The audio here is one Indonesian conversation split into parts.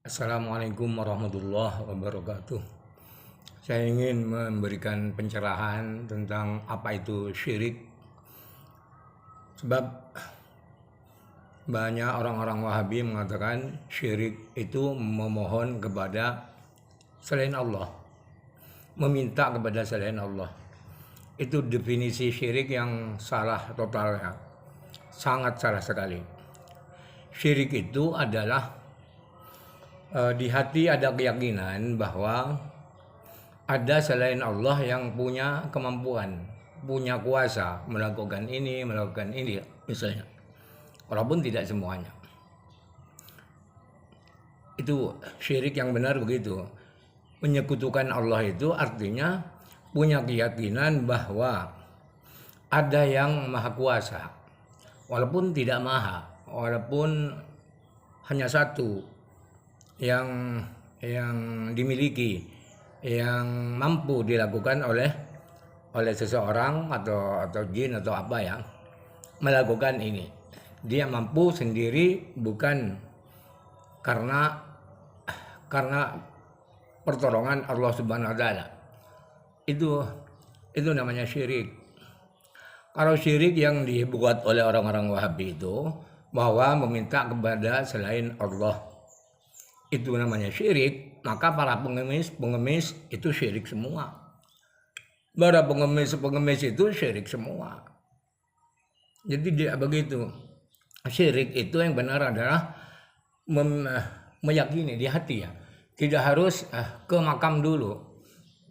Assalamualaikum warahmatullahi wabarakatuh. Saya ingin memberikan pencerahan tentang apa itu syirik. Sebab banyak orang-orang Wahabi mengatakan syirik itu memohon kepada selain Allah, meminta kepada selain Allah. Itu definisi syirik yang salah totalnya, sangat salah sekali. Syirik itu adalah di hati ada keyakinan bahwa ada selain Allah yang punya kemampuan, punya kuasa melakukan ini misalnya. Walaupun tidak semuanya. Itu syirik yang benar begitu. Menyekutukan Allah itu artinya punya keyakinan bahwa ada yang maha kuasa. Walaupun tidak maha, walaupun hanya satu yang dimiliki, yang mampu dilakukan oleh seseorang atau jin atau apa ya, melakukan ini. Dia mampu sendiri, bukan karena pertolongan Allah Subhanahu wa taala. Itu namanya syirik. Kalau syirik yang dibuat oleh orang-orang Wahabi itu bahwa meminta kepada selain Allah, itu namanya syirik, maka para pengemis itu syirik semua. Para pengemis itu syirik semua. Jadi dia begitu. Syirik itu yang benar adalah meyakini di hati ya. Tidak harus ke makam dulu.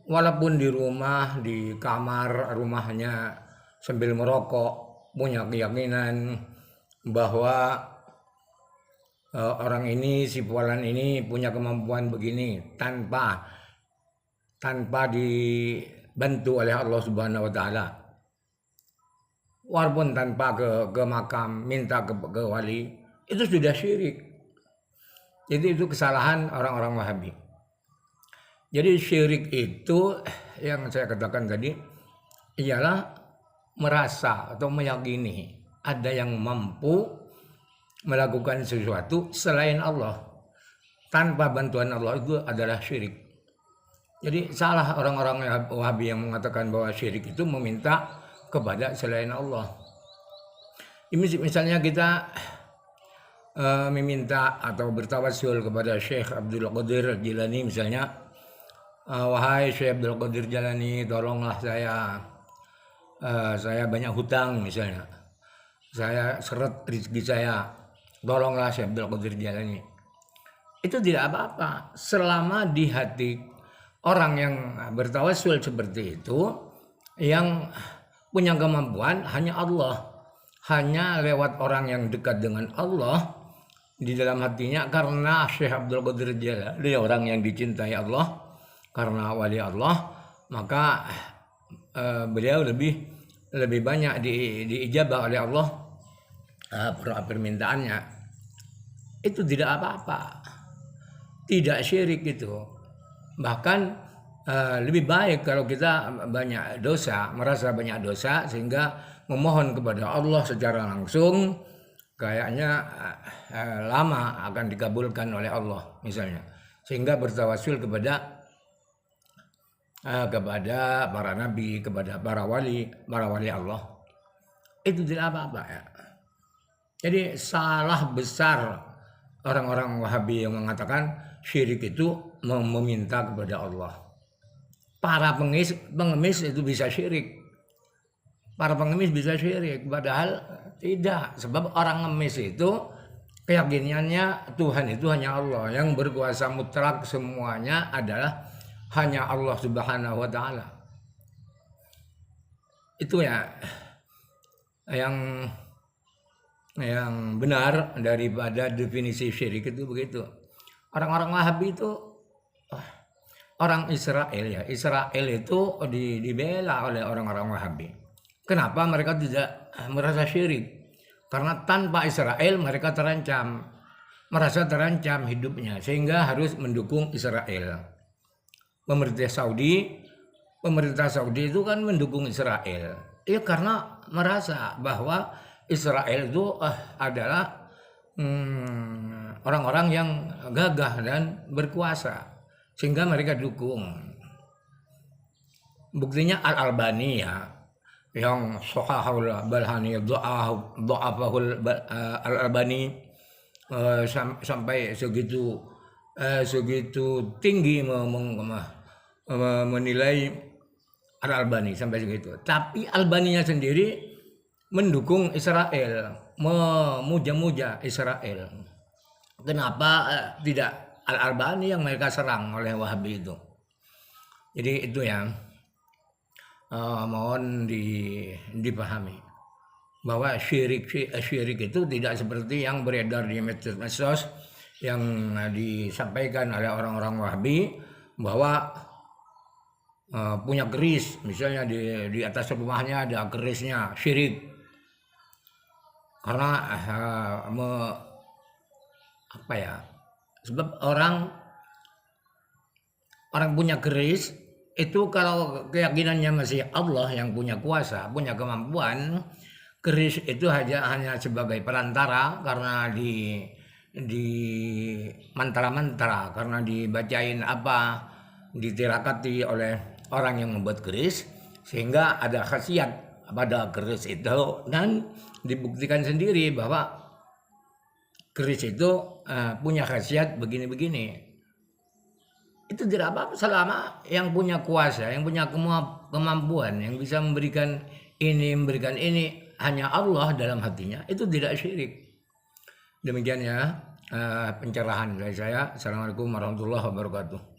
Walaupun di rumah, di kamar rumahnya sambil merokok, punya keyakinan bahwa orang ini, si fulan ini punya kemampuan begini tanpa dibantu oleh Allah Subhanahu wa taala. Walaupun tanpa ke makam, minta ke wali, itu sudah syirik. Jadi itu kesalahan orang-orang Wahabi. Jadi syirik itu yang saya katakan tadi ialah merasa atau meyakini ada yang mampu melakukan sesuatu selain Allah tanpa bantuan Allah, itu adalah syirik. Jadi salah orang-orang Wahabi yang mengatakan bahwa syirik itu meminta kepada selain Allah. Misalnya kita meminta atau bertawassul kepada Syekh Abdul Qadir Jilani misalnya, wahai Syekh Abdul Qadir Jilani, tolonglah saya banyak hutang misalnya, saya seret rezeki saya, tolonglah Syekh Abdul Qadir Jilani. Itu tidak apa-apa selama di hati orang yang bertawassul seperti itu, yang punya kemampuan hanya Allah, hanya lewat orang yang dekat dengan Allah di dalam hatinya. Karena Syekh Abdul Qadir Jilani dia orang yang dicintai Allah, karena wali Allah, maka beliau lebih banyak diijabah oleh Allah permintaannya. Itu tidak apa-apa, tidak syirik itu. Bahkan lebih baik kalau kita banyak dosa, merasa banyak dosa sehingga memohon kepada Allah secara langsung, kayaknya lama akan dikabulkan oleh Allah misalnya, sehingga bertawassul kepada para nabi, kepada para wali Allah. Itu tidak apa-apa ya. Jadi salah besar orang-orang Wahabi yang mengatakan syirik itu meminta kepada Allah. Para pengemis itu bisa syirik. Para pengemis bisa syirik, padahal tidak. Sebab orang ngemis itu keyakinannya Tuhan itu hanya Allah, yang berkuasa mutlak semuanya adalah hanya Allah Subhanahu wa taala. Itu ya yang benar daripada definisi syirik itu begitu. Orang-orang Wahabi itu orang Israel ya. Israel itu dibela oleh orang-orang Wahabi. Kenapa mereka tidak merasa syirik? Karena tanpa Israel mereka merasa terancam hidupnya, sehingga harus mendukung Israel. Pemerintah Saudi itu kan mendukung Israel. Ya karena merasa bahwa Israel itu adalah orang-orang yang gagah dan berkuasa sehingga mereka dukung. Buktinya Al-Albani ya, yang Shahahul Balhani Dha'afahul Al-Albani, sampai segitu tinggi menilai Al-Albani sampai segitu. Tapi Albaninya sendiri mendukung Israel, memuja-muja Israel. Kenapa tidak Al-Albani yang mereka serang oleh Wahabi itu? Jadi itu yang mohon dipahami bahwa syirik itu tidak seperti yang beredar di medsos yang disampaikan oleh orang-orang Wahabi bahwa punya keris, misalnya di atas rumahnya ada kerisnya, syirik. Karena sebab orang punya keris itu kalau keyakinannya masih Allah yang punya kuasa, punya kemampuan, keris itu hanya sebagai perantara karena di mantra-mantra, karena dibacain ditirakati oleh orang yang membuat keris sehingga ada khasiat pada keris itu, dan dibuktikan sendiri bahwa keris itu punya khasiat begini-begini. Itu tidak apa-apa selama yang punya kuasa, yang punya kemampuan, yang bisa memberikan ini hanya Allah dalam hatinya, itu tidak syirik. Demikian ya pencerahan dari saya. Assalamualaikum warahmatullahi wabarakatuh.